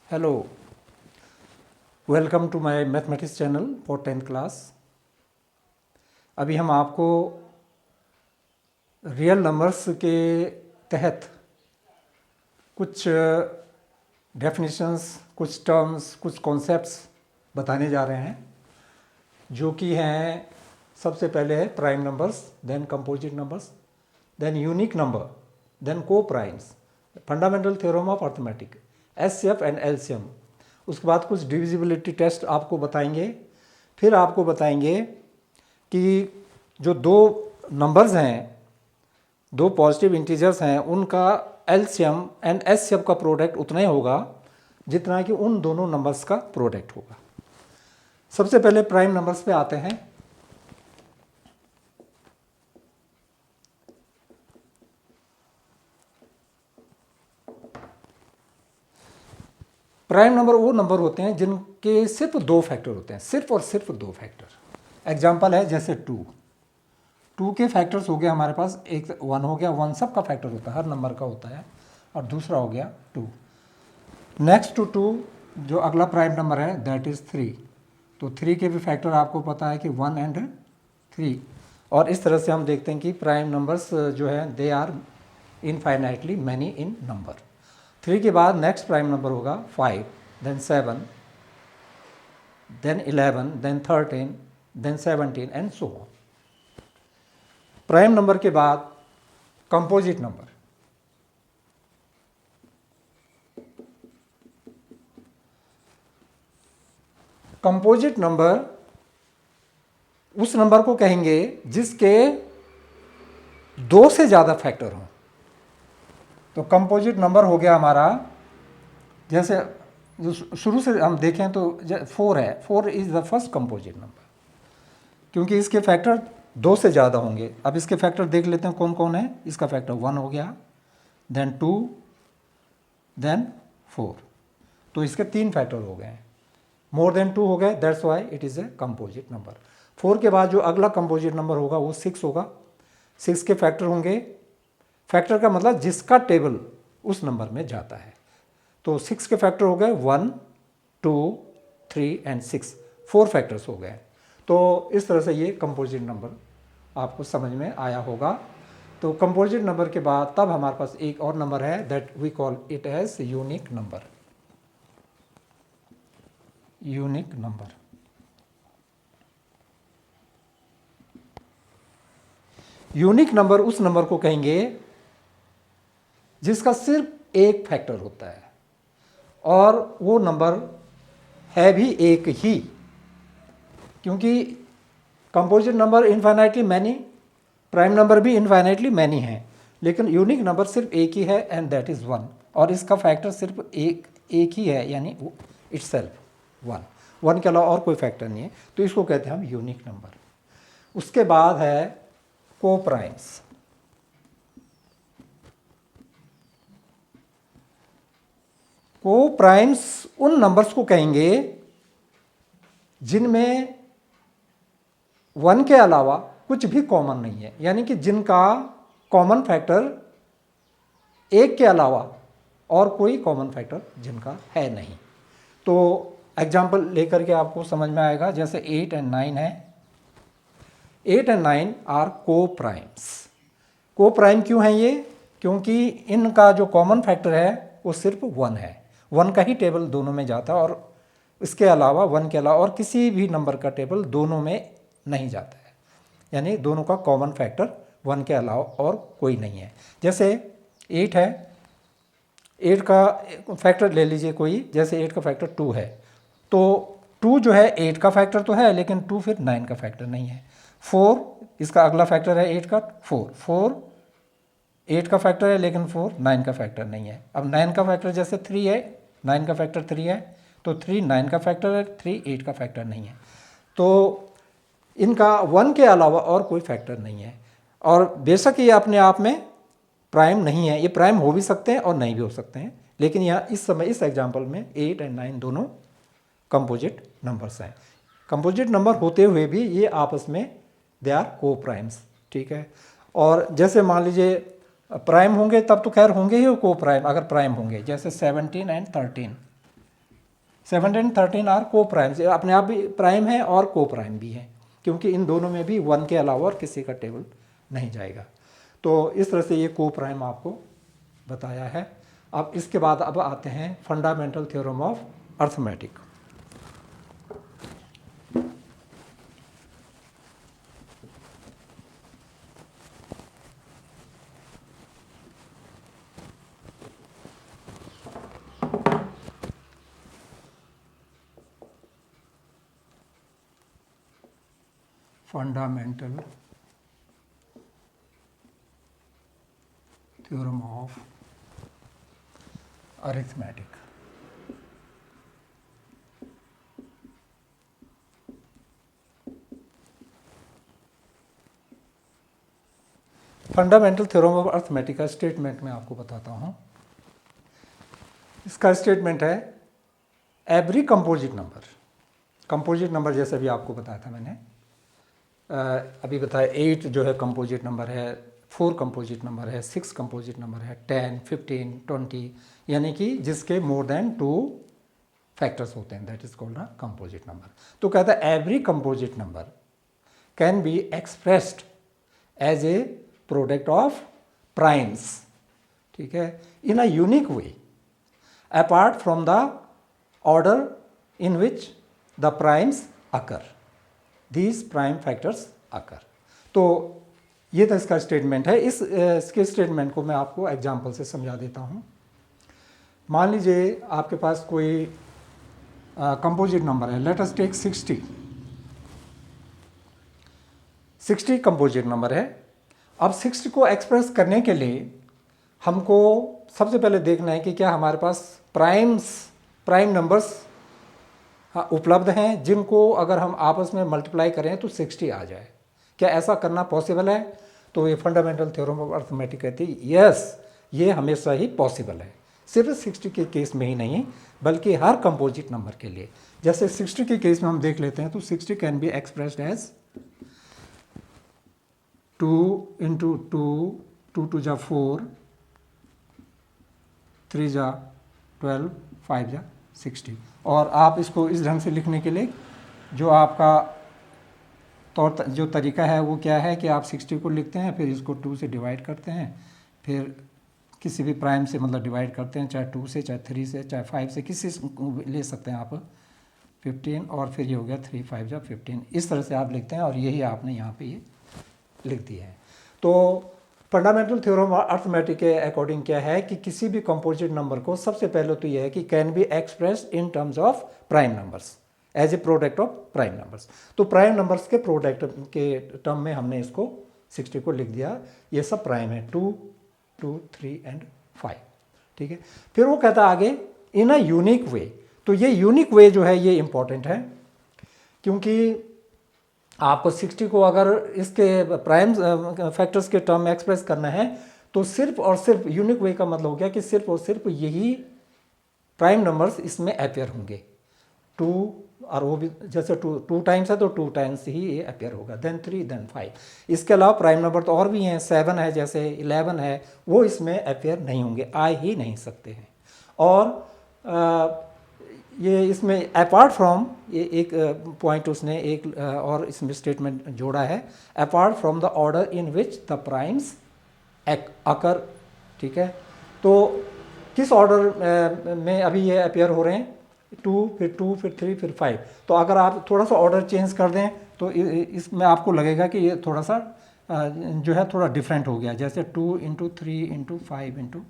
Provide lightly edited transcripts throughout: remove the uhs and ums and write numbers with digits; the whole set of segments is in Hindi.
Hello, welcome to my mathematics channel for 10th class. अभी हम आपको रियल नंबर्स के तहत कुछ डेफिनेशंस, कुछ टर्म्स, कुछ कॉन्सेप्ट्स बताने जा रहे हैं, जो कि हैं सबसे पहले है prime numbers, then composite numbers, then unique number, then co primes, fundamental theorem of arithmetic, HCF and LCM. उसके बाद कुछ डिविजिबिलिटी टेस्ट आपको बताएंगे। फिर आपको बताएंगे कि जो दो नंबर्स हैं, दो पॉजिटिव इंटीजर्स हैं, उनका एलसीएम एंड एचसीएफ का प्रोडक्ट उतना ही होगा जितना कि उन दोनों नंबर्स का प्रोडक्ट होगा। सबसे पहले प्राइम नंबर्स पे आते हैं। प्राइम नंबर वो नंबर होते हैं जिनके सिर्फ दो फैक्टर होते हैं, सिर्फ और सिर्फ दो फैक्टर। एग्जाम्पल है जैसे टू के फैक्टर्स हो गया हमारे पास, एक वन हो गया, वन सब का फैक्टर होता है, हर नंबर का होता है, और दूसरा हो गया टू। नेक्स्ट टू टू जो अगला प्राइम नंबर है दैट इज़ थ्री। तो थ्री के भी फैक्टर आपको पता है कि वन एंड थ्री। और इस तरह से हम देखते हैं कि प्राइम नंबर्स जो है they are infinitely many in number. Three के बाद नेक्स्ट प्राइम नंबर होगा five, then seven, then 11, then 13, then 17 and so on. Prime number के बाद कंपोजिट नंबर। कंपोजिट नंबर उस नंबर को कहेंगे जिसके दो से ज़्यादा फैक्टर हों। तो कंपोजिट नंबर हो गया हमारा, जैसे जो शुरू से हम देखें तो फोर है, four is the first composite number, क्योंकि इसके फैक्टर दो से ज़्यादा होंगे। अब इसके फैक्टर देख लेते हैं कौन कौन है। इसका फैक्टर वन हो गया, देन टू, देन फोर। तो इसके तीन फैक्टर हो गए, मोर देन टू हो गए, that's why it is a composite number. Four के बाद जो अगला कंपोजिट नंबर होगा वो सिक्स होगा। सिक्स के फैक्टर होंगे, फैक्टर का मतलब जिसका टेबल उस नंबर में जाता है। तो सिक्स के फैक्टर हो गए one, two, three and six, four factors हो गए। तो इस तरह से ये कंपोजिट नंबर आपको समझ में आया होगा। तो कंपोजिट नंबर के बाद तब हमारे पास एक और नंबर है that we call it as unique number. Unique number, unique number उस नंबर को कहेंगे जिसका सिर्फ एक फैक्टर होता है और वो नंबर है भी एक ही, क्योंकि composite number infinitely many, prime number भी इनफाइनाइटली मैनी है, लेकिन यूनिक नंबर सिर्फ एक ही है एंड दैट इज़ वन। और इसका फैक्टर सिर्फ एक ही है, यानी इटसेल्फ वन। वन के अलावा और कोई फैक्टर नहीं है, तो इसको कहते हैं हम यूनिक नंबर। उसके बाद है को प्राइम्स। को प्राइम्स उन नंबर्स को कहेंगे जिनमें वन के अलावा कुछ भी कॉमन नहीं है, यानी कि जिनका कॉमन फैक्टर एक के अलावा और कोई कॉमन फैक्टर जिनका है नहीं। तो एग्जाम्पल लेकर के आपको समझ में आएगा, जैसे 8 एंड 9 है। 8 एंड 9 आर को प्राइम्स। को प्राइम क्यों है ये? क्योंकि इनका जो कॉमन फैक्टर है वो सिर्फ वन है, वन का ही टेबल दोनों में जाता है, और इसके अलावा वन के अलावा और किसी भी नंबर का टेबल दोनों में नहीं जाता है, यानी दोनों का कॉमन फैक्टर वन के अलावा और कोई नहीं है। जैसे 8 है, 8 का फैक्टर ले लीजिए कोई, जैसे 8 का फैक्टर 2 है, तो 2 जो है 8 का फैक्टर तो है, लेकिन 2 फिर 9 का फैक्टर नहीं है। 4 इसका अगला फैक्टर है 8 का, 4 8 का फैक्टर है, लेकिन 4 9 का फैक्टर नहीं है। अब 9 का फैक्टर जैसे 3 है, 9 का फैक्टर 3 है, तो 3 9 का फैक्टर है, 3 8 का फैक्टर नहीं है। तो इनका वन के अलावा और कोई फैक्टर नहीं है, और बेशक ये अपने आप में प्राइम नहीं है, ये प्राइम हो भी सकते हैं और नहीं भी हो सकते हैं, लेकिन यहाँ इस समय इस एग्जाम्पल में 8 एंड 9 दोनों कंपोजिट नंबर्स हैं। कंपोजिट नंबर होते हुए भी ये आपस में दे आर को प्राइम्स, ठीक है। और जैसे मान लीजिए प्राइम होंगे तब तो खैर होंगे ही को प्राइम, अगर प्राइम होंगे, जैसे 17 एंड 13, 7 एंड 13 आर को प्राइम्स, अपने आप भी प्राइम है और को प्राइम भी है, क्योंकि इन दोनों में भी 1 के अलावा और किसी का टेबल नहीं जाएगा। तो इस तरह से ये को प्राइम आपको बताया है। अब इसके बाद अब आते हैं fundamental theorem of arithmetic. Fundamental theorem of arithmetic. Fundamental theorem of arithmetic का स्टेटमेंट मैं आपको बताता हूं। इसका स्टेटमेंट है every composite number, composite number जैसे भी आपको बताया था मैंने, अभी बताया 8 जो है कंपोजिट नंबर है, 4 कंपोजिट नंबर है, 6 कंपोजिट नंबर है, 10, 15, 20, यानी कि जिसके मोर देन 2 फैक्टर्स होते हैं, that is called a composite number. तो कहता है every composite number can be expressed as a product of primes, ठीक है, in a unique way apart from the order in which the primes occur, these prime factors occur. तो ये तो इसका स्टेटमेंट है। इसके स्टेटमेंट को मैं आपको एग्जांपल से समझा देता हूँ। मान लीजिए आपके पास कोई कंपोजिट नंबर है, let us take 60 composite number है। अब 60 को एक्सप्रेस करने के लिए हमको सबसे पहले देखना है कि क्या हमारे पास प्राइम नंबर्स उपलब्ध हैं जिनको अगर हम आपस में मल्टीप्लाई करें तो 60 आ जाए। क्या ऐसा करना पॉसिबल है? तो ये फंडामेंटल थ्योरम ऑफ अरिथमेटिक कहती है यस, ये हमेशा ही पॉसिबल है, सिर्फ 60 के केस में ही नहीं बल्कि हर कंपोजिट नंबर के लिए। जैसे 60 के केस में हम देख लेते हैं तो 60 can be expressed as 2 into 2, 2 टू जा 4, 3 जा 12, 5 जा 60। और आप इसको इस ढंग से लिखने के लिए जो आपका जो तरीका है वो क्या है कि आप 60 को लिखते हैं, फिर इसको 2 से डिवाइड करते हैं, फिर किसी भी प्राइम से मतलब डिवाइड करते हैं, चाहे 2 से, चाहे 3 से, चाहे 5 से, किसी से ले सकते हैं आप 15, और फिर ये हो गया 3 5 जा 15। इस तरह से आप लिखते हैं और यही आपने यहाँ पे ये लिख दिया है। तो फंडामेंटल थ्योरम ऑफ अरिथमेटिक के अकॉर्डिंग क्या है कि किसी भी कंपोजिट नंबर को सबसे पहले तो यह है कि can be expressed in terms of prime numbers as a product of prime numbers. तो प्राइम नंबर्स के प्रोडक्ट के टर्म में हमने इसको 60 को लिख दिया। ये सब प्राइम है, 2, 2, 3 एंड 5, ठीक है। फिर वो कहता है आगे इन अ यूनिक वे। तो ये यूनिक वे जो है ये इंपॉर्टेंट है, क्योंकि आपको 60 को अगर इसके प्राइम फैक्टर्स के टर्म में एक्सप्रेस करना है तो सिर्फ और सिर्फ यूनिक वे का मतलब हो गया कि सिर्फ और सिर्फ यही प्राइम नंबर्स इसमें अपेयर होंगे। 2 और वो भी जैसे 2 टाइम्स है तो 2 टाइम्स ही ये अपेयर होगा, देन 3 देन 5। इसके अलावा प्राइम नंबर तो और भी हैं, 7 है, जैसे 11 है, वो इसमें अपेयर नहीं होंगे, आ ही नहीं सकते हैं। और ये इसमें अपार्ट फ्रॉम, ये एक पॉइंट उसने एक और इसमें स्टेटमेंट जोड़ा है, apart from the order in which the primes occur, ठीक है। तो किस ऑर्डर में अभी ये अपेयर हो रहे हैं? 2, फिर 2, फिर 3, फिर 5। तो अगर आप थोड़ा सा ऑर्डर चेंज कर दें तो इसमें आपको लगेगा कि ये थोड़ा सा जो है थोड़ा डिफरेंट हो गया। जैसे 2 इंटू 3 इंटू 5 इंटू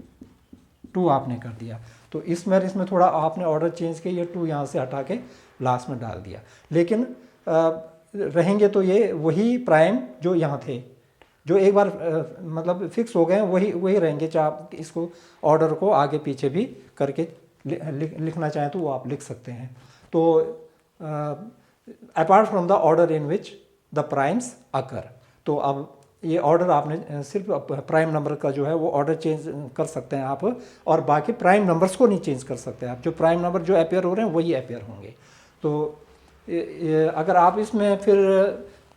2 आपने कर दिया, तो इसमें थोड़ा आपने ऑर्डर चेंज किया, ये 2 यहाँ से हटा के लास्ट में डाल दिया, लेकिन रहेंगे तो ये वही प्राइम जो यहाँ थे, जो एक बार मतलब फिक्स हो गए वही रहेंगे। चाहे आप इसको ऑर्डर को आगे पीछे भी करके लिखना चाहें तो वो आप लिख सकते हैं। तो apart from the order in which the primes occur. तो अब ये ऑर्डर आपने सिर्फ प्राइम नंबर का जो है वो ऑर्डर चेंज कर सकते हैं आप, और बाकी प्राइम नंबर्स को नहीं चेंज कर सकते आप। जो प्राइम नंबर जो अपेयर हो रहे हैं वही अपेयर होंगे। तो अगर आप इसमें फिर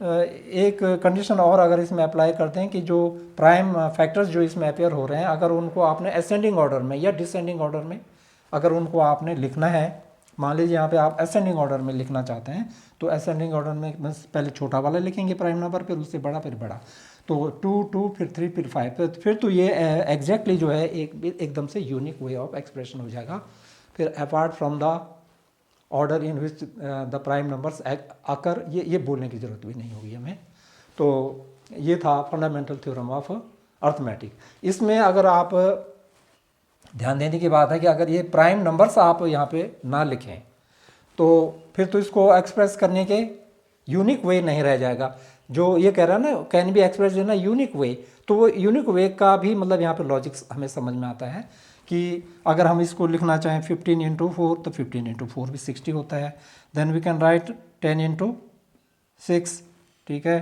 एक कंडीशन और अगर इसमें अप्लाई करते हैं कि जो प्राइम फैक्टर्स जो इसमें अपेयर हो रहे हैं, अगर उनको आपने असेंडिंग ऑर्डर में या डिसेंडिंग ऑर्डर में अगर उनको आपने लिखना है, मान लीजिए यहाँ पे आप असेंडिंग ऑर्डर में लिखना चाहते हैं, तो असेंडिंग ऑर्डर में बस पहले छोटा वाला लिखेंगे प्राइम नंबर, फिर उससे बड़ा, फिर बड़ा, तो 2 2 फिर 3 फिर 5, फिर तो ये एग्जैक्टली जो है एकदम से यूनिक वे ऑफ एक्सप्रेशन हो जाएगा। फिर apart from the order in which the prime numbers occur, ये बोलने की ज़रूरत भी नहीं होगी हमें। तो ये था फंडामेंटल थ्योरम ऑफ अर्थमेटिक। इसमें अगर आप ध्यान देने की बात है कि अगर ये प्राइम नंबर्स आप यहाँ पे ना लिखें तो फिर तो इसको एक्सप्रेस करने के यूनिक वे नहीं रह जाएगा। जो ये कह रहा है ना can be express in a unique way, तो वो यूनिक वे का भी मतलब यहाँ पे लॉजिक्स हमें समझ में आता है कि अगर हम इसको लिखना चाहें 15 इंटू 4, तो 15 इंटू 4 भी 60 होता है। Then we can write 10 into 6, ठीक है।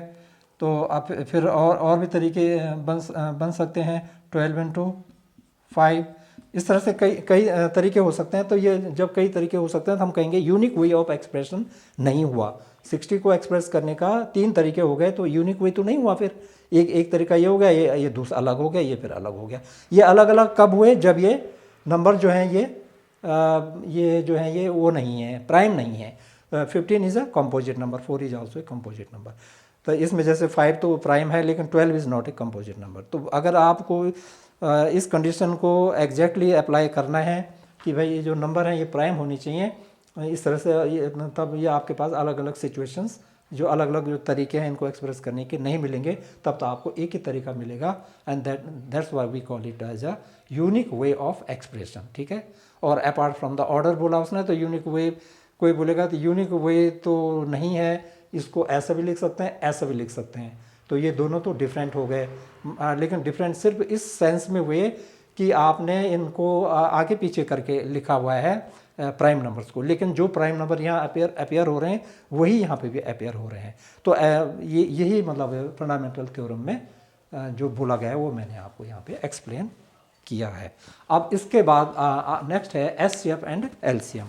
तो आप फिर और भी तरीके बन सकते हैं, 12 इंटू 5, इस तरह से कई तरीके हो सकते हैं। तो ये जब कई तरीके हो सकते हैं तो हम कहेंगे यूनिक वे ऑफ एक्सप्रेशन नहीं हुआ। 60 को एक्सप्रेस करने का 3 तरीके हो गए, तो यूनिक वे तो नहीं हुआ। फिर एक तरीका ये हो गया, ये दूसरा अलग हो गया, ये फिर अलग हो गया। ये अलग अलग कब हुए, जब ये नंबर जो हैं ये जो हैं ये वो नहीं है, प्राइम नहीं है। 15 is a composite number, 4 is also a composite number. तो इसमें जैसे 5 तो प्राइम है, लेकिन 12 is not a composite number. तो अगर आपको इस कंडीशन को एग्जैक्टली अप्लाई करना है कि भाई ये जो नंबर हैं ये प्राइम होनी चाहिए, इस तरह से तब ये आपके पास अलग अलग सिचुएशंस, जो अलग अलग जो तरीके हैं इनको एक्सप्रेस करने के नहीं मिलेंगे, तब तो आपको एक ही तरीका मिलेगा। And that's why we call it as a unique way of expression, ठीक है। और अपार्ट फ्रॉम द ऑर्डर बोला उसने, तो यूनिक वे, कोई बोलेगा तो यूनिक वे तो नहीं है, इसको ऐसा भी लिख सकते हैं, ऐसा भी लिख सकते हैं, तो ये दोनों तो डिफरेंट हो गए। लेकिन डिफरेंट सिर्फ इस सेंस में हुए कि आपने इनको आगे पीछे करके लिखा हुआ है प्राइम नंबर्स को, लेकिन जो प्राइम नंबर यहाँ अपेयर हो रहे हैं वही यहाँ पे भी अपेयर हो रहे हैं। तो यही मतलब फंडामेंटल थ्योरम में जो बोला गया है वो मैंने आपको यहाँ पे एक्सप्लेन किया है। अब इसके बाद नेक्स्ट है HCF and LCM.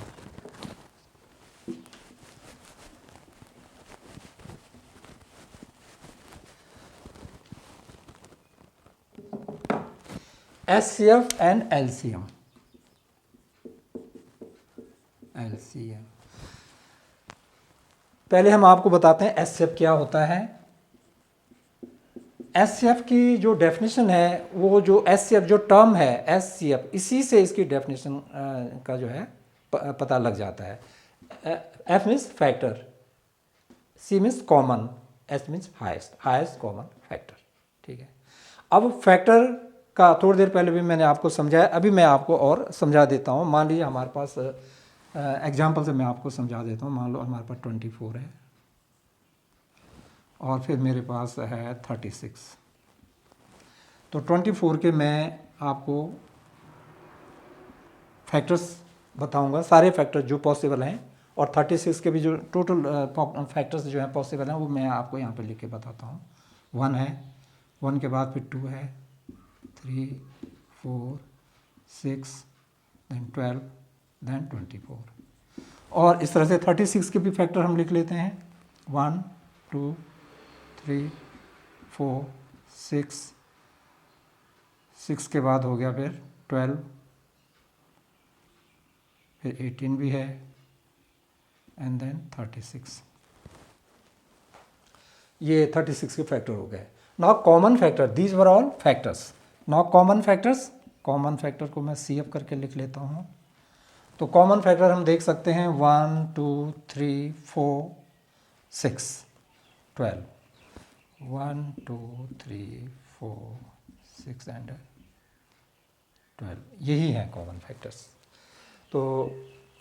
HCF and LCM। पहले हम आपको बताते हैं HCF क्या होता है। HCF की जो डेफिनेशन है, वो जो HCF जो टर्म है HCF, इसी से इसकी डेफिनेशन का जो है पता लग जाता है। F means factor, C means common, S means highest common factor, ठीक है। अब फैक्टर का थोड़ी देर पहले भी मैंने आपको समझाया, अभी मैं आपको और समझा देता हूँ। मान लीजिए हमारे पास एग्जाम्पल से मैं आपको समझा देता हूँ। मान लो हमारे पास 24 है और फिर मेरे पास है 36। तो 24 के मैं आपको फैक्टर्स बताऊंगा, सारे फैक्टर जो पॉसिबल हैं, और 36 के भी जो टोटल फैक्टर्स जो हैं पॉसिबल हैं वो मैं आपको यहाँ पे लिख के बताता हूँ। 1 है, 1 के बाद फिर 2 है, 3 4 6 देन 12 देन 24, और इस तरह से 36 के भी फैक्टर हम लिख लेते हैं। 1 2 3 4 6 के बाद हो गया फिर 12, फिर 18 भी है, एंड देन 36। ये 36 के फैक्टर हो गए। Now common factor, these were all factors. Now common factors, common factor को मैं CF करके लिख लेता हूँ। तो कॉमन फैक्टर हम देख सकते हैं 1 2 3 4 6 12, 1 2 3 4 6 एंड 12, यही है कॉमन फैक्टर्स। तो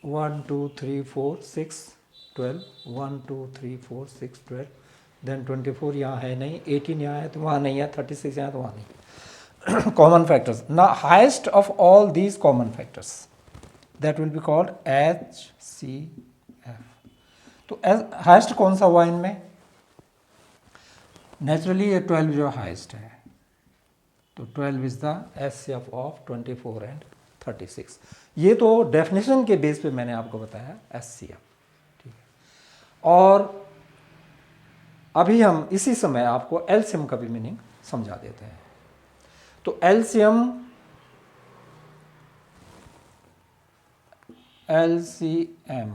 1 2 3 4 6 12, 1 2 3 4 6 12, देन 24 यहाँ है नहीं, 18 यहाँ है तो वहाँ नहीं है, 36 यहाँ तो वहाँ नहीं। Common factors. ना highest of all these common factors that will be called HCF। तो हाइस्ट कौन सा हुआ इनमें? नेचुरली ये 12 जो हाइस्ट है, तो 12 is the HCF of 24 and 36। ये तो डेफिनेशन के बेस पे मैंने आपको बताया HCF, ठीक है। और अभी हम इसी समय आपको LCM का भी मीनिंग समझा देते हैं। तो LCM LCM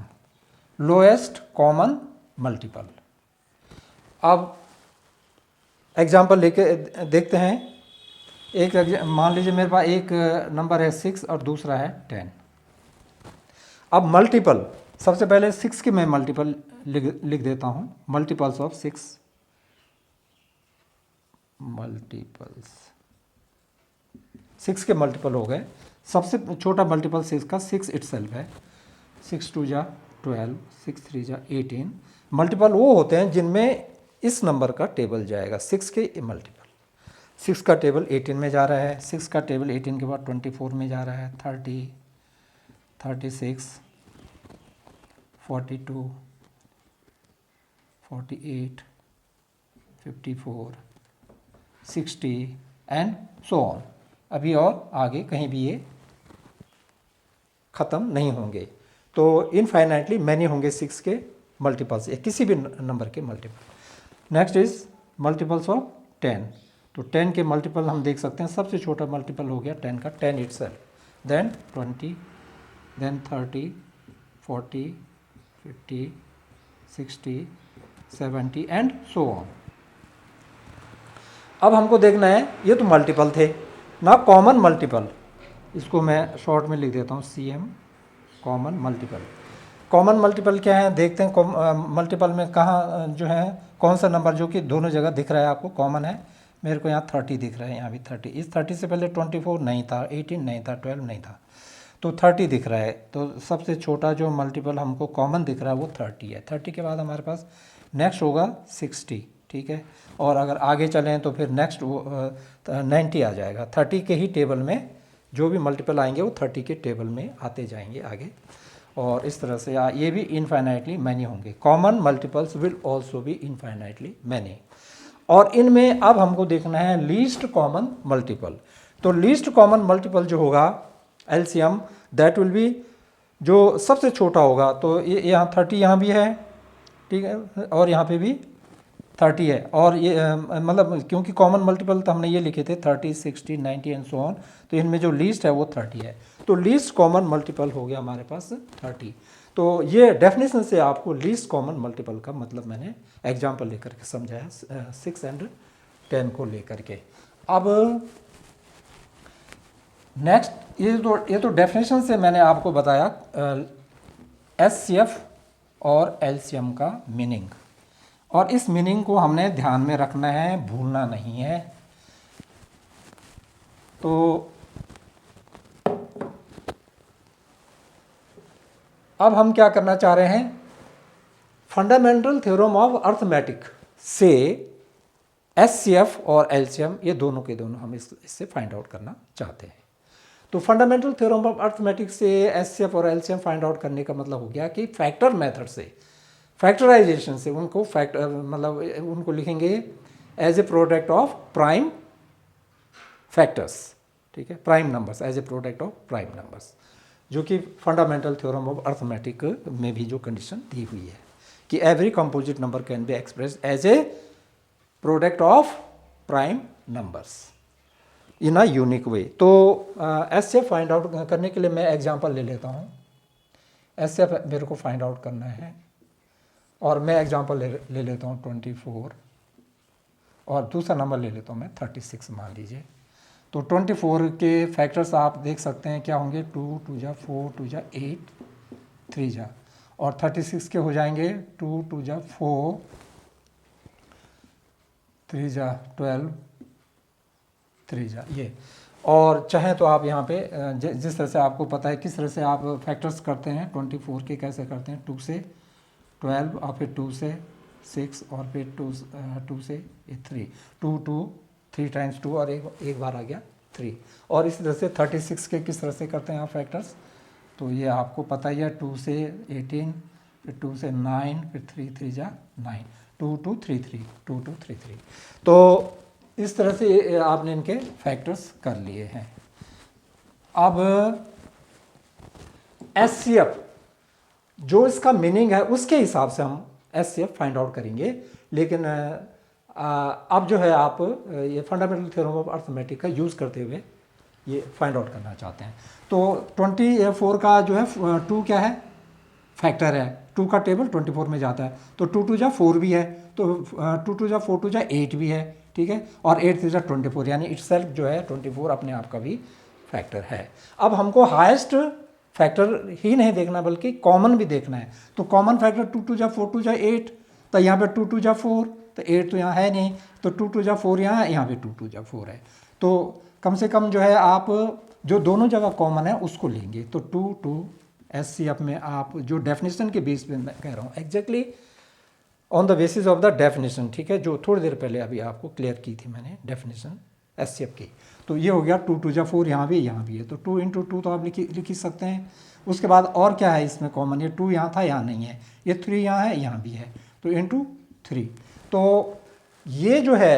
lowest common multiple. अब एग्जाम्पल लेके देखते हैं। एक मान लीजिए मेरे पास एक नंबर है 6 और दूसरा है 10। अब मल्टीपल, सबसे पहले 6 के मैं मल्टीपल लिख देता हूँ। मल्टीपल्स ऑफ 6, मल्टीपल्स 6 के मल्टीपल हो गए। सबसे छोटा मल्टीपल 6 का 6 इटसेल्फ है। 6 2 जा 12, 6 3 जा 18। मल्टीपल वो होते हैं जिनमें इस नंबर का टेबल जाएगा। 6 के मल्टीपल, 6 का टेबल 18 में जा रहा है, 6 का टेबल 18 के बाद 24 में जा रहा है, 30, 36, 42, 48, 54, 60 एंड सो ऑन। अभी और आगे कहीं भी ये ख़त्म नहीं होंगे। तो इनफाइनाइटली मैनी होंगे 6 के मल्टीपल्स या किसी भी नंबर के multiple. Next is multiples of 10। तो 10 के मल्टीपल हम देख सकते हैं। सबसे छोटा मल्टीपल हो गया 10 का 10 itself, then 20, then 30, 40, 50, 60, 70 and so on. अब हमको देखना है, ये तो मल्टीपल थे ना, कॉमन मल्टीपल। इसको मैं शॉर्ट में लिख देता हूँ CM, common multiple. Common multiple क्या है देखते हैं। मल्टीपल में कहाँ जो है कौन सा नंबर जो कि दोनों जगह दिख रहा है आपको कॉमन है। मेरे को यहाँ 30 दिख रहा है, यहाँ भी 30। इस 30 से पहले 24 नहीं था, 18 नहीं था, 12 नहीं था, तो 30 दिख रहा है। तो सबसे छोटा जो मल्टीपल हमको कॉमन दिख रहा है वो 30 है। 30 के बाद हमारे पास नेक्स्ट होगा 60, ठीक है। और अगर आगे चलें तो फिर नेक्स्ट 90 आ जाएगा। 30 के ही टेबल में जो भी मल्टीपल आएंगे वो 30 के टेबल में आते जाएंगे आगे। और इस तरह से ये भी इनफाइनाइटली मैनी होंगे। Common multiples will also be infinitely many. और इनमें अब हमको देखना है लीस्ट कॉमन मल्टीपल। तो लीस्ट कॉमन मल्टीपल जो होगा LCM, दैट विल बी जो सबसे छोटा होगा। तो ये यहाँ 30 यहाँ भी है, ठीक है, और यहाँ पे भी 30 है। और ये मतलब क्योंकि कॉमन मल्टीपल तो हमने ये लिखे थे 30, 60, 90 एंड सो ऑन, तो इनमें जो लीस्ट है वो 30 है। तो लीस्ट कॉमन मल्टीपल हो गया हमारे पास 30। तो ये डेफिनेशन से आपको लीस्ट कॉमन मल्टीपल का मतलब मैंने एग्जांपल लेकर के समझाया 6 एंड 10 को लेकर के। अब नेक्स्ट ये तो डेफिनेशन से मैंने आपको बताया SCF और LCM का मीनिंग। और इस मीनिंग को हमने ध्यान में रखना है, भूलना नहीं है। तो अब हम क्या करना चाह रहे हैं, फंडामेंटल थ्योरम ऑफ अर्थमेटिक से SCF और LCM ये दोनों के दोनों हम इससे फाइंड आउट करना चाहते हैं। तो फंडामेंटल थ्योरम ऑफ अर्थमेटिक से SCF और LCM फाइंड आउट करने का मतलब हो गया कि फैक्टर मेथड से, फैक्टराइजेशन से उनको मतलब उनको लिखेंगे as a product of prime factors, ठीक है, prime numbers as a product of prime numbers, जो कि फंडामेंटल थ्योरम ऑफ अर्थमेटिक में भी जो कंडीशन दी हुई है कि every composite number can be expressed as a product of prime numbers in a unique way. तो SCF फाइंड आउट करने के लिए मैं एग्जांपल ले लेता हूँ। SCF मेरे को फाइंड आउट करना है और मैं एग्जांपल ले लेता हूँ 24 और दूसरा नंबर ले लेता हूँ मैं 36 मान लीजिए। तो 24 के फैक्टर्स आप देख सकते हैं क्या होंगे, 2 2 जा 4 2 जा 8 3 जा, और 36 के हो जाएंगे 2 2 जा 4 3 जा 12 3 जा ये। और चाहे तो आप यहाँ पे जिस तरह से आपको पता है किस तरह से आप फैक्टर्स करते हैं 24 के कैसे करते हैं, 2 से 12 और फिर 2 से 6 और फिर 2 से 3, 2 2 3 टाइम्स 2 और एक बार आ गया 3। और इस तरह से 36 के किस तरह से करते हैं आप फैक्टर्स, तो ये आपको पता ही है, 2 से 18 फिर 2 से 9 फिर 3 3 जा 9, 2 2 3 3 2 2 3 3। तो इस तरह से आपने इनके फैक्टर्स कर लिए हैं। अब SCF जो इसका मीनिंग है उसके हिसाब से हम SCF फाइंड आउट करेंगे। लेकिन अब जो है आप ये फंडामेंटल थ्योरम ऑफ अर्थमेटिक का यूज़ करते हुए ये फाइंड आउट करना चाहते हैं। तो 24 का जो है 2 क्या है, फैक्टर है। 2 का टेबल 24 में जाता है, तो 2 2 जा 4 भी है, तो 2 2 जा 4 2 जा 8 भी है, ठीक है। और 8 3 जा 24, यानी इटसेल्फ जो है 24 अपने आप का भी फैक्टर है। अब हमको हाईएस्ट फैक्टर ही नहीं देखना बल्कि कॉमन भी देखना है। तो कॉमन फैक्टर 2 2 जा 4 2 जा 8, तो यहाँ पे 2 2 जा 4, तो 8 तो यहाँ है नहीं, तो 2 2 जा 4 यहाँ है, यहाँ पे 2 2 जा 4 है। तो कम से कम जो है आप जो दोनों जगह कॉमन है उसको लेंगे। तो 2 2 SCF में आप जो डेफिनेशन के बेस पे मैं कह रहा हूँ, exactly on the basis of the definition, ठीक है, जो थोड़ी देर पहले अभी आपको क्लियर की थी मैंने डेफिनेशन SCF की। तो ये हो गया 2 2 जा 4, यहाँ भी है, तो 2 × 2 तो आप लिख ही सकते हैं। उसके बाद और क्या है इसमें कॉमन, ये 2 यहाँ था, यहाँ नहीं है, ये 3 यहाँ है, यहाँ भी है, तो × 3। तो ये जो है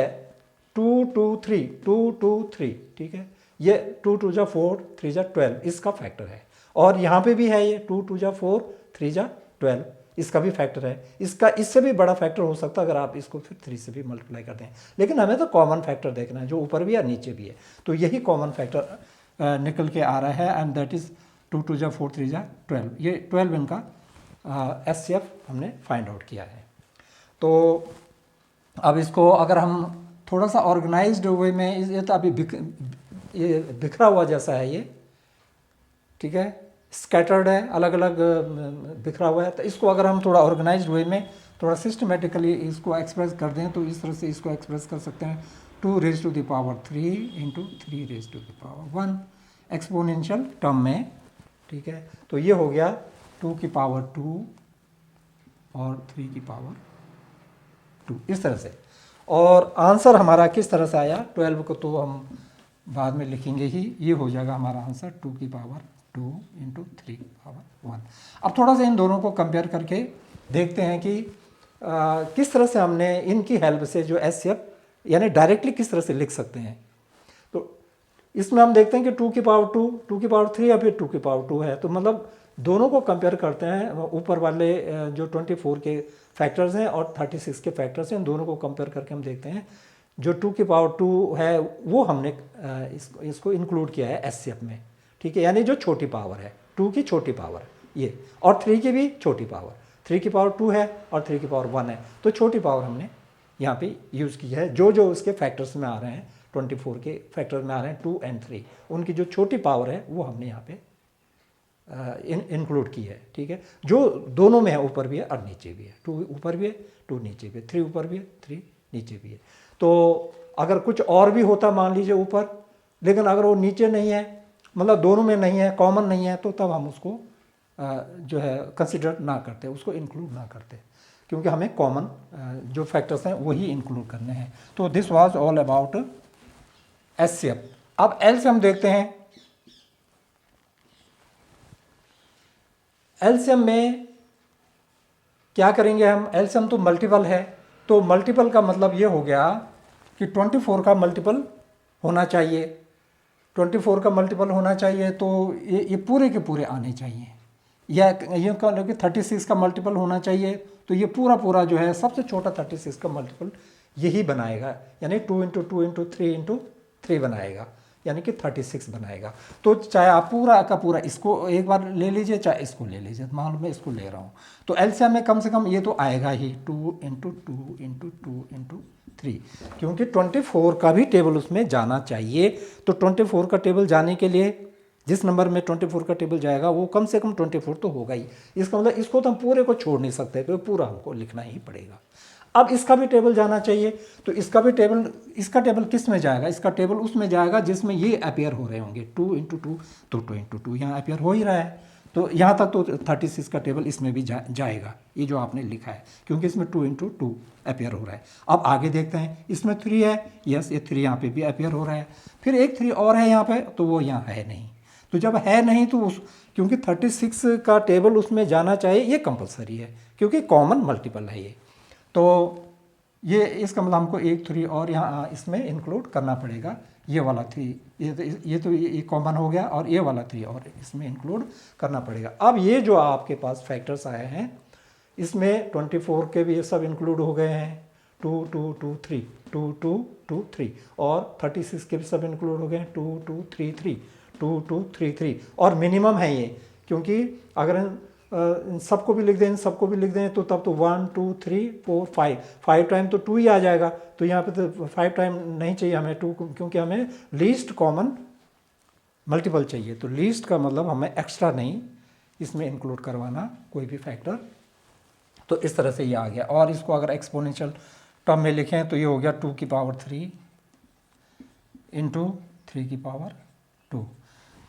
2 2 3 2 2 3, ठीक है, ये 2 2 जा 4 3 जा 12 इसका फैक्टर है। और यहाँ पे भी है ये 2 2 जा 4 3 जा 12 इसका भी फैक्टर है। इसका इससे भी बड़ा फैक्टर हो सकता है अगर आप इसको फिर 3 से भी मल्टीप्लाई करते हैं, लेकिन हमें तो कॉमन फैक्टर देखना है जो ऊपर भी है नीचे भी है। तो यही कॉमन फैक्टर निकल के आ रहा है, एंड दैट इज़ 2 2 जा 4 3 जा 12। ये 12 इनका SCF हमने फाइंड आउट किया है। तो अब इसको अगर हम थोड़ा सा ऑर्गेनाइज्ड वे में, ये तो अभी ये बिखरा हुआ जैसा है ये, ठीक है, स्कैटर्ड है, अलग अलग बिखरा हुआ है। तो इसको अगर हम थोड़ा ऑर्गेनाइज्ड वे में थोड़ा सिस्टमेटिकली इसको एक्सप्रेस कर दें तो इस तरह से इसको एक्सप्रेस कर सकते हैं, 2 raised to the power 3 × 3 raised to the power 1 exponential term में, ठीक है। तो ये हो गया 2 की पावर 2 और 3 की पावर 2 इस तरह से। और आंसर हमारा किस तरह से आया, 12 को तो हम बाद में लिखेंगे ही, ये हो जाएगा हमारा आंसर 2 की पावर 2 × 3 की पावर 1। अब थोड़ा सा इन दोनों को कंपेयर करके देखते हैं कि किस तरह से हमने इनकी हेल्प से जो SCF यानी डायरेक्टली किस तरह से लिख सकते हैं। तो इसमें हम देखते हैं कि 2 की पावर 2 2 की पावर 3 या फिर 2 की पावर 2 है, तो मतलब दोनों को कंपेयर करते हैं। ऊपर वाले जो 24 के फैक्टर्स हैं और 36 के फैक्टर्स हैं, दोनों को कंपेयर करके हम देखते हैं जो 2 की पावर 2 है वो हमने इसको इंक्लूड किया है SCF में, ठीक है, यानी जो छोटी पावर है 2 की छोटी पावर ये, और 3 की भी छोटी पावर, 3 की पावर 2 है और 3 की पावर 1 है, तो छोटी पावर हमने यहाँ पे यूज़ की है। जो जो उसके फैक्टर्स में आ रहे हैं 24 के फैक्टर्स में आ रहे हैं 2 और 3, उनकी जो छोटी पावर है वो हमने यहाँ पे इंक्लूड की है, ठीक है, जो दोनों में है, ऊपर भी है और नीचे भी है, 2 ऊपर भी है 2 नीचे भी है, 3 ऊपर भी है 3 नीचे भी है। तो अगर कुछ और भी होता मान लीजिए ऊपर, लेकिन अगर वो नीचे नहीं है, मतलब दोनों में नहीं है, कॉमन नहीं है, तो तब हम उसको जो है कंसिडर ना करते, उसको इंक्लूड ना करते, क्योंकि हमें कॉमन जो फैक्टर्स हैं वही इंक्लूड करने हैं। तो this was all about SCF। अब LCM देखते हैं। LCM में क्या करेंगे हम, LCM तो मल्टीपल है, तो मल्टीपल का मतलब ये हो गया कि 24 का मल्टीपल होना चाहिए, 24 का मल्टीपल होना चाहिए, तो ये पूरे के पूरे आने चाहिए, या ये कह लो कि 36 का मल्टीपल होना चाहिए, तो ये पूरा पूरा जो है सबसे छोटा 36 का मल्टीपल यही बनाएगा, यानी 2 × 2 × 3 × 3 बनाएगा, यानी कि 36 बनाएगा। तो चाहे आप पूरा का पूरा इसको एक बार ले लीजिए, चाहे इसको ले लीजिए, मान लो मैं इसको ले रहा हूँ, तो LCM में कम से कम ये तो आएगा ही 2 × 2 × 2 × 3, क्योंकि 24 का भी टेबल उसमें जाना चाहिए। तो 24 का टेबल जाने के लिए जिस नंबर में 24 का टेबल जाएगा वो कम से कम 24 तो होगा ही। इसका मतलब इसको तो हम पूरे को छोड़ नहीं सकते, तो पूरा हमको लिखना ही पड़ेगा। अब इसका भी टेबल जाना चाहिए, तो इसका भी टेबल, इसका टेबल किस में जाएगा, इसका टेबल उसमें जाएगा जिसमें ये अपेयर हो रहे होंगे 2 × 2, तो 2 × 2 यहाँ अपेयर हो ही रहा है, तो यहाँ तक तो 36 का टेबल इसमें भी जाएगा, ये जो आपने लिखा है, क्योंकि इसमें 2 × 2 अपेयर हो रहा है। अब आगे देखते हैं, इसमें 3 है, यस ये 3 यहाँ पे भी अपेयर हो रहा है, फिर एक 3 और है यहाँ पे, तो वो यहाँ है नहीं। तो जब है नहीं तो क्योंकि 36 का टेबल उसमें जाना चाहिए, ये कंपलसरी है क्योंकि कॉमन मल्टीपल है ये। तो ये इसका मतलब हमको एक 3 और यहाँ इसमें इंक्लूड करना पड़ेगा, ये वाला 3, ये कॉमन हो गया, और ये वाला 3 और इसमें इंक्लूड करना पड़ेगा। अब ये जो आपके पास फैक्टर्स आए हैं इसमें 24 के भी ये सब इंक्लूड हो गए हैं, 2 2 2 3 2 2 2 3 और 36 के भी सब इंक्लूड हो गए 2 2 3 3 2 2 3 3 और मिनिमम है ये, क्योंकि अगर इन सबको भी लिख दें, इन सबको भी लिख दें तो तब तो 1 2 3 4 5 टाइम तो 2 ही आ जाएगा। तो यहाँ पे तो 5 टाइम नहीं चाहिए हमें 2, क्योंकि हमें लीस्ट कॉमन मल्टीपल चाहिए। तो लीस्ट का मतलब हमें एक्स्ट्रा नहीं इसमें इंक्लूड करवाना कोई भी फैक्टर। तो इस तरह से ये आ गया। और इसको अगर एक्सपोनेंशियल टर्म में लिखें तो ये हो गया 2 की पावर 3 इंटू 3 की पावर 2।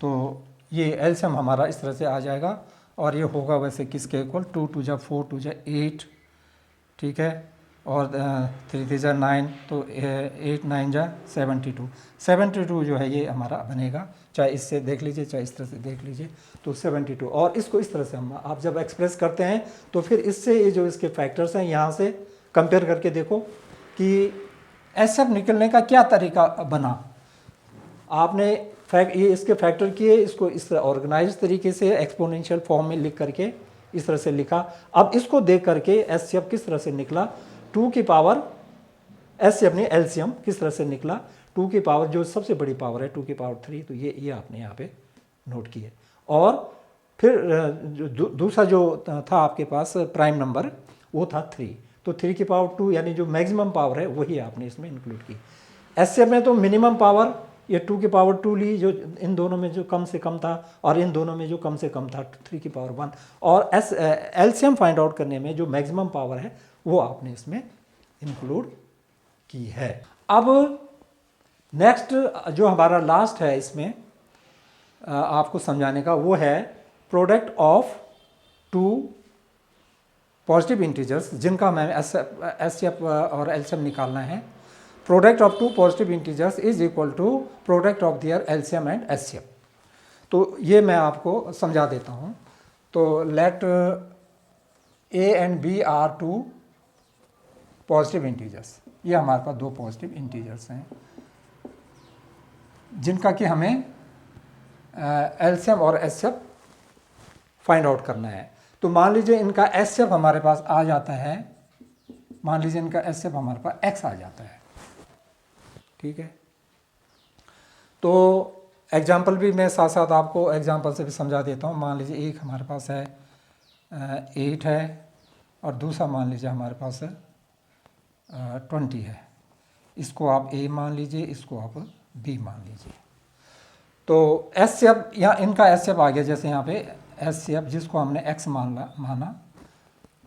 तो ये एलसीएम हमारा इस तरह से आ जाएगा। और ये होगा वैसे किसके इक्वल 2 2 जा 4 2 जा 8, ठीक है, और 3 3 जा 9, तो 8 9 जा 72। 72 जो है ये हमारा बनेगा, चाहे इससे देख लीजिए चाहे इस तरह से देख लीजिए, तो 72। और इसको इस तरह से हम आप जब एक्सप्रेस करते हैं तो फिर इससे ये जो इसके फैक्टर्स हैं यहाँ से कंपेयर करके देखो कि एसएफ निकलने का क्या तरीका बना। आपने ये इसके फैक्टर किए, इसको इस तरह ऑर्गेनाइज तरीके से एक्सपोनेंशियल फॉर्म में लिख करके इस तरह से लिखा। अब इसको देख करके एचसीएफ किस तरह से निकला, 2 की पावर एचसीएफ ने एलसीएम किस तरह से निकला, 2 की पावर जो सबसे बड़ी पावर है 2 की पावर 3, तो ये आपने यहाँ पे नोट किए। और फिर दूसरा जो था आपके पास प्राइम नंबर वो था 3, तो 3 की पावर 2 यानी जो मैक्सिमम पावर है वही आपने इसमें इंक्लूड की। एचसीएफ में तो मिनिमम पावर ये 2 की पावर 2 ली, जो इन दोनों में जो कम से कम था, और इन दोनों में जो कम से कम था 3 की पावर 1। और एलसीएम फाइंड आउट करने में जो मैक्सिमम पावर है वो आपने इसमें इंक्लूड की है। अब नेक्स्ट जो हमारा लास्ट है इसमें आपको समझाने का, वो है प्रोडक्ट ऑफ 2 पॉजिटिव इंटीजर्स जिनका हमें एचसीएफ और एलसीएम निकालना है। Product of 2 positive integers is equal to product of their LCM and HCF. तो ये मैं आपको समझा देता हूँ। तो let A and B are 2 positive integers, ये हमारे पास 2 पॉजिटिव इंटीजर्स हैं जिनका कि हमें एलसीएम और एचसीएफ फाइंड आउट करना है। तो मान लीजिए इनका एचसीएफ हमारे पास आ जाता है, मान लीजिए इनका एचसीएफ हमारे पास एक्स आ जाता है, ठीक है। तो एग्जाम्पल भी मैं साथ साथ आपको एग्जाम्पल से भी समझा देता हूँ। मान लीजिए एक हमारे पास है 8 है और दूसरा मान लीजिए हमारे पास 20 है। इसको आप ए मान लीजिए, इसको आप बी मान लीजिए। तो एचसीएफ यहाँ इनका एचसीएफ आ गया, जैसे यहाँ पे एचसीएफ जिसको हमने एक्स माना,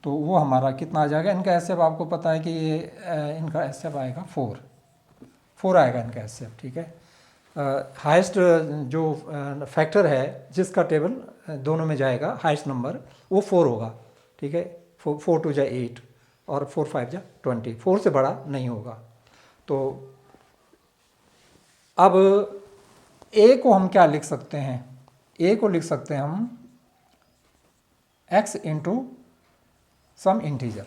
तो वो हमारा कितना आ जाएगा। इनका एचसीएफ आपको पता है कि ये इनका एचसीएफ आएगा 4 आएगा इनका एचसीएफ, ठीक है। हाईएस्ट जो फैक्टर है जिसका टेबल दोनों में जाएगा, हाईएस्ट नंबर वो 4 होगा, ठीक है। 4 2 जा 8 और 4 5 जा 20, 4 से बड़ा नहीं होगा। तो अब ए को हम क्या लिख सकते हैं, ए को लिख सकते हैं हम x इंटू सम इंटीजर।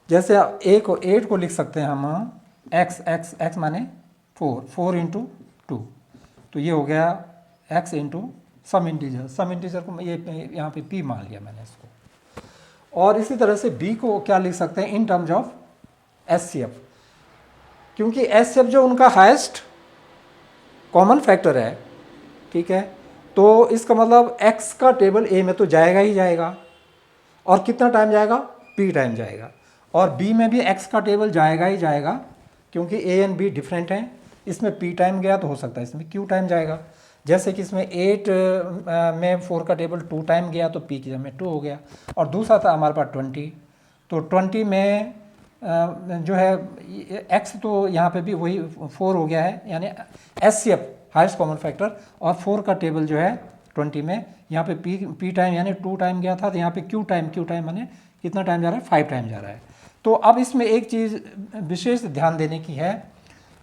जैसे ए को 8 को लिख सकते हैं हम x माने 4 इंटू 2, तो ये हो गया x into some integer. Some integer को ये यहाँ पे p मान लिया मैंने इसको। और इसी तरह से b को क्या लिख सकते हैं इन टर्म्स ऑफ एचसीएफ, क्योंकि एचसीएफ जो उनका हाईएस्ट कॉमन फैक्टर है, ठीक है। तो इसका मतलब x का टेबल a में तो जाएगा ही जाएगा, और कितना टाइम जाएगा, p टाइम जाएगा। और b में भी x का टेबल जाएगा ही जाएगा, क्योंकि a एंड b डिफरेंट हैं। इसमें p टाइम गया तो हो सकता है इसमें q टाइम जाएगा। जैसे कि इसमें 8 में 4 का टेबल 2 टाइम गया तो p की जगह 2 हो गया। और दूसरा था हमारे पास 20, तो 20 में जो है x तो यहाँ पे भी वही 4 हो गया है, यानी एचसीएफ हाईएस्ट कॉमन फैक्टर, और 4 का टेबल जो है 20 में यहाँ पे p टाइम यानी 2 टाइम गया था, तो यहाँ पे q टाइम माने कितना टाइम जा रहा है, 5 टाइम जा रहा है। तो अब इसमें एक चीज़ विशेष ध्यान देने की है,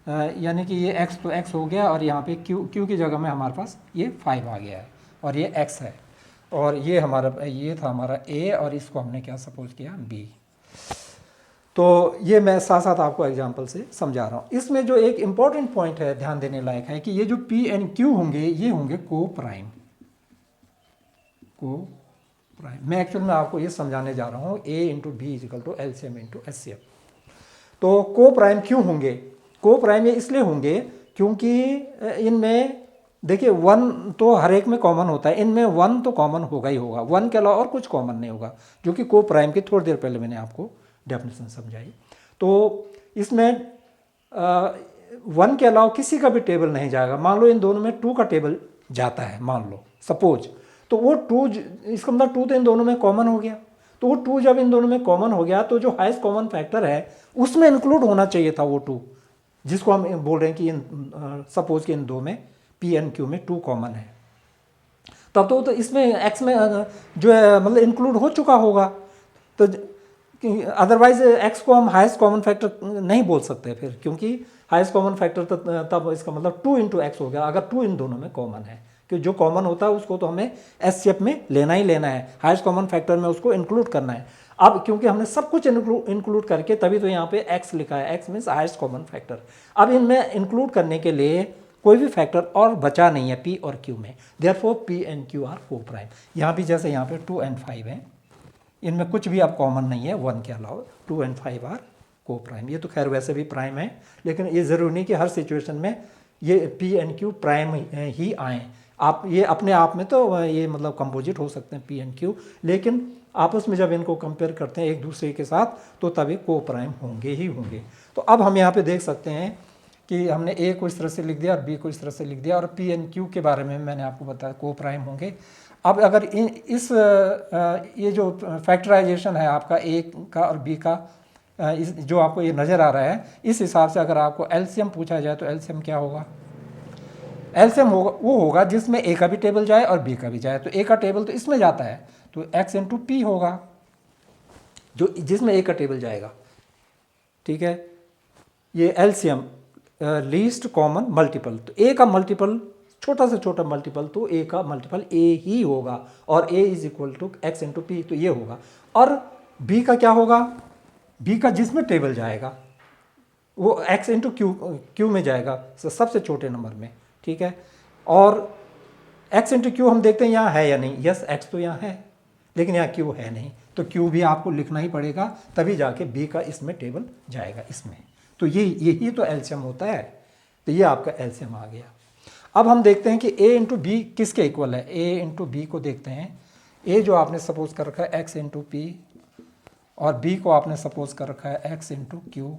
यानी कि ये x तो x हो गया, और यहाँ पे q की जगह में हमारे पास ये 5 आ गया है, और ये x है, और ये था हमारा a, और इसको हमने क्या सपोज किया b। तो ये मैं साथ साथ आपको एग्जांपल से समझा रहा हूँ। इसमें जो एक इम्पॉर्टेंट पॉइंट है ध्यान देने लायक है कि ये जो p एंड q होंगे ये होंगे को प्राइम। मैं एक्चुअल में आपको ये समझाने जा रहा हूँ A into B equal to LCM into HCF. तो को प्राइम क्यों होंगे? को प्राइम ये इसलिए होंगे क्योंकि इनमें देखिए वन तो हर एक में कॉमन होता है, इनमें वन तो कॉमन होगा ही होगा, वन के अलावा और कुछ कॉमन नहीं होगा, जो कि को प्राइम की थोड़ी देर पहले मैंने आपको डेफिनेशन समझाई। तो इसमें वन के अलावा किसी का भी टेबल नहीं जाएगा। मान लो इन दोनों में टू का टेबल जाता है, मान लो सपोज, तो वो टू, इसका मतलब टू तो इन दोनों में कॉमन हो गया। तो वो टू जब इन दोनों में कॉमन हो गया तो जो हाईएस्ट कॉमन फैक्टर है उसमें इंक्लूड होना चाहिए था वो टू, जिसको हम बोल रहे हैं कि सपोज कि इन दो में पी एंड क्यू में टू कॉमन है, तब तो इसमें एक्स में जो है मतलब इंक्लूड हो चुका होगा। तो अदरवाइज एक्स को हम हाईएस्ट कॉमन फैक्टर नहीं बोल सकते फिर, क्योंकि हाईएस्ट कॉमन फैक्टर तो तब इसका मतलब टू इंटू एक्स हो गया अगर टू इन दोनों में कॉमन है, कि जो कॉमन होता है उसको तो हमें एचसीएफ में लेना ही लेना है, हाईएस्ट कॉमन फैक्टर में उसको इंक्लूड करना है। अब क्योंकि हमने सब कुछ इंक्लूड करके तभी तो यहाँ पे एक्स लिखा है, x means highest common factor. अब इनमें इंक्लूड करने के लिए कोई भी फैक्टर और बचा नहीं है पी और क्यू में, therefore P and Q R को प्राइम। यहाँ भी जैसे यहाँ पे 2 and 5 है, इनमें कुछ भी अब कॉमन नहीं है वन के अलावा, 2 and 5 आर को प्राइम। ये तो खैर वैसे भी प्राइम है, लेकिन ये ज़रूरी नहीं कि हर सिचुएशन में ये पी एंड क्यू प्राइम ही आएँ। आप ये अपने आप में तो ये मतलब कंपोजिट हो सकते हैं पी एंड क्यू, लेकिन आपस में जब इनको कंपेयर करते हैं एक दूसरे के साथ तो तभी को प्राइम होंगे ही होंगे। तो अब हम यहाँ पे देख सकते हैं कि हमने ए को इस तरह से लिख दिया और बी को इस तरह से लिख दिया, और पी एंड क्यू के बारे में मैंने आपको बताया को प्राइम होंगे। अब अगर इस ये जो फैक्टराइजेशन है आपका ए का और बी का, जो आपको ये नज़र आ रहा है, इस हिसाब से अगर आपको एलसीएम पूछा जाए तो एलसीएम क्या होगा? एलसीएम होगा वो होगा जिसमें ए का भी टेबल जाए और बी का भी जाए। तो ए का टेबल तो इसमें जाता है तो एक्स इंटू पी होगा, जो जिसमें ए का टेबल जाएगा। ठीक है, ये एलसीएम लीस्ट कॉमन मल्टीपल, तो ए का मल्टीपल छोटा से छोटा मल्टीपल तो ए का मल्टीपल ए ही होगा, और A is equal to x into p, तो ये होगा। और बी का क्या होगा? बी का जिसमें टेबल जाएगा वो एक्स इंटू क्यू में जाएगा, सबसे छोटे नंबर में। ठीक है, और एक्स इंटू क्यू हम देखते हैं यहाँ है या नहीं। यस, एक्स तो यहाँ है लेकिन यहाँ क्यू है नहीं, तो क्यू भी आपको लिखना ही पड़ेगा, तभी जाके बी का इसमें टेबल जाएगा इसमें। तो यही तो एलसीएम होता है। तो ये आपका एलसीएम आ गया। अब हम देखते हैं कि ए इंटू बी किसके इक्वल है। ए इंटू बी को देखते हैं। ए जो आपने सपोज कर रखा है एक्स इंटू पी, और बी को आपने सपोज कर रखा है एक्स इंटू क्यू,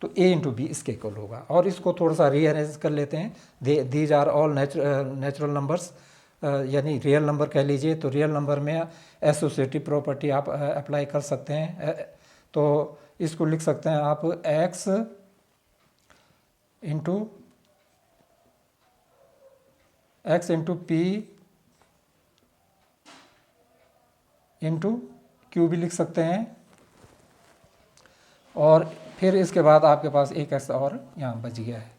तो ए इंटू बी इसके इक्वल होगा। और इसको थोड़ा सा रीअरेंज कर लेते हैं। These are all natural numbers, यानी रियल नंबर कह लीजिए। तो रियल नंबर में एसोसिएटिव प्रॉपर्टी आप अप्लाई कर सकते हैं। तो इसको लिख सकते हैं आप X into P into Q भी लिख सकते हैं, और फिर इसके बाद आपके पास एक एक्स और यहाँ बच गया है।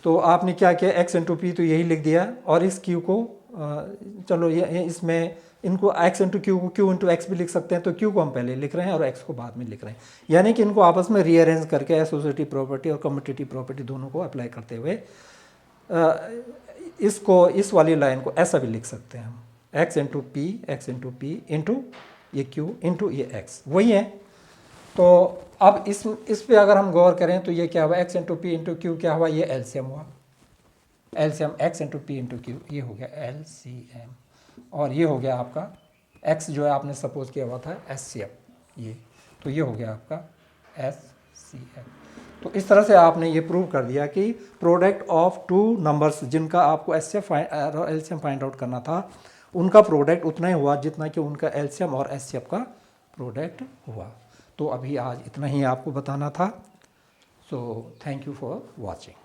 तो आपने क्या किया, एक्स इंटू पी तो यही लिख दिया, और इस क्यू को चलो ये इसमें इनको एक्स इंटू क्यू को क्यू इंटू एक्स भी लिख सकते हैं। तो क्यू को हम पहले लिख रहे हैं और एक्स को बाद में लिख रहे हैं, यानी कि इनको आपस में रीअरेंज करके एसोसिएटिव प्रॉपर्टी और कम्यूटेटिव प्रॉपर्टी दोनों को अप्लाई करते हुए इसको, इस वाली लाइन को ऐसा भी लिख सकते हैं हम, एक्स इंटू पी इंटू ये क्यू इंटू ये एक्स, वही है। तो अब इस पे अगर हम गौर करें तो ये क्या हुआ, x into P into Q क्या हुआ, ये एलसीएम हुआ। LCM x into P into Q, ये हो गया एलसीएम, और ये हो गया आपका एक्स जो है आपने सपोज किया हुआ था एचसीएफ, ये तो ये हो गया आपका एचसीएफ। तो इस तरह से आपने ये प्रूव कर दिया कि प्रोडक्ट ऑफ टू नंबर्स जिनका आपको एलसीएम फाइंड आउट करना था, उनका प्रोडक्ट उतना ही हुआ जितना कि उनका एलसीएम और एचसीएफ का प्रोडक्ट हुआ। तो अभी आज इतना ही आपको बताना था। So thank you for watching.